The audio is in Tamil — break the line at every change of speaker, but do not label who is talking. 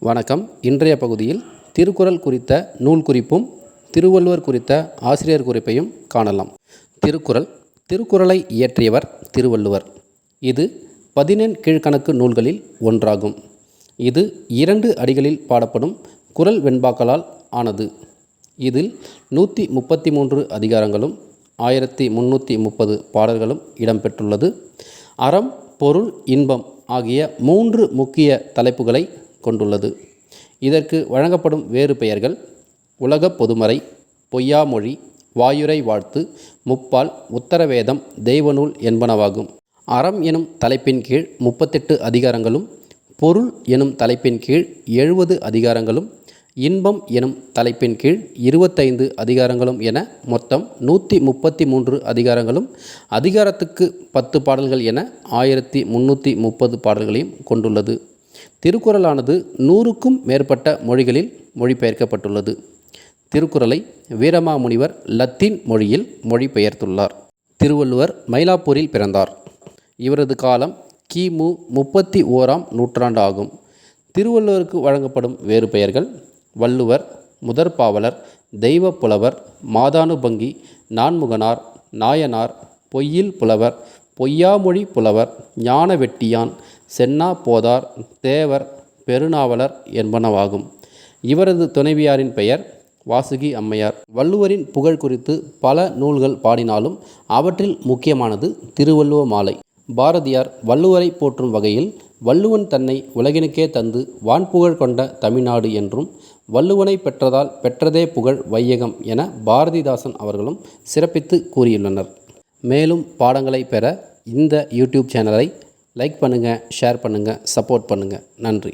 வணக்கம். இன்றைய பகுதியில் திருக்குறள் குறித்த நூல் குறிப்பும் திருவள்ளுவர் குறித்த ஆசிரியர் குறிப்பையும் காணலாம். திருக்குறளை இயற்றியவர் திருவள்ளுவர். இது 14 கீழ்க்கணக்கு நூல்களில் ஒன்றாகும். இது 2 அடிகளில் பாடப்படும் குறள் வெண்பாக்களால் ஆனது. இதில் 133 அதிகாரங்களும் 1330 பாடல்களும் இடம்பெற்றுள்ளது. அறம், பொருள், இன்பம் ஆகிய 3 முக்கிய தலைப்புகளை கொண்டுள்ளது. இதற்கு வழங்கப்படும் வேறு பெயர்கள் உலகப் பொதுமறை, பொய்யாமொழி, வாயுரை வாழ்த்து, முப்பால், உத்தரவேதம், தெய்வநூல் என்பனவாகும். அறம் எனும் தலைப்பின் கீழ் 38 அதிகாரங்களும், பொருள் எனும் தலைப்பின் கீழ் 70 அதிகாரங்களும், இன்பம் எனும் தலைப்பின் கீழ் 25 அதிகாரங்களும் என மொத்தம் 133 அதிகாரங்களும், அதிகாரத்துக்கு 10 பாடல்கள் என 1330 பாடல்களையும் கொண்டுள்ளது. திருக்குறளானது 100க்கும் மேற்பட்ட மொழிகளில் மொழிபெயர்க்கப்பட்டுள்ளது. திருக்குறளை வீரமாமுனிவர் லத்தீன் மொழியில் மொழிபெயர்த்துள்ளார். திருவள்ளுவர் மயிலாப்பூரில் பிறந்தார். இவரது காலம் கிமு 31ஆம் நூற்றாண்டு ஆகும். திருவள்ளுவருக்கு வழங்கப்படும் வேறு பெயர்கள் வள்ளுவர், முதற்பாவலர், தெய்வப்புலவர், மாதானுபங்கி, நான்முகனார், நாயனார், பொய்யில் புலவர், பொய்யாமொழி புலவர், ஞான வெட்டியான், சென்னா போதார், தேவர், பெருநாவலர் என்பனவாகும். இவரது துணைவியாரின் பெயர் வாசுகி அம்மையார். வள்ளுவரின் புகழ் குறித்து பல நூல்கள் பாடினாலும் அவற்றில் முக்கியமானது திருவள்ளுவ மாலை. பாரதியார் வள்ளுவரை போற்றும் வகையில் வள்ளுவன் தன்னை உலகினுக்கே தந்து வான்புகழ் கொண்ட தமிழ்நாடு என்றும், வள்ளுவனை பெற்றதால் பெற்றதே புகழ் வையகம் என பாரதிதாசன் அவர்களும் சிறப்பித்து கூறியுள்ளனர். மேலும் பாடங்களை பெற இந்த யூடியூப் சேனலை லைக் பண்ணுங்கள், ஷேர் பண்ணுங்கள், சப்போர்ட் பண்ணுங்கள். நன்றி.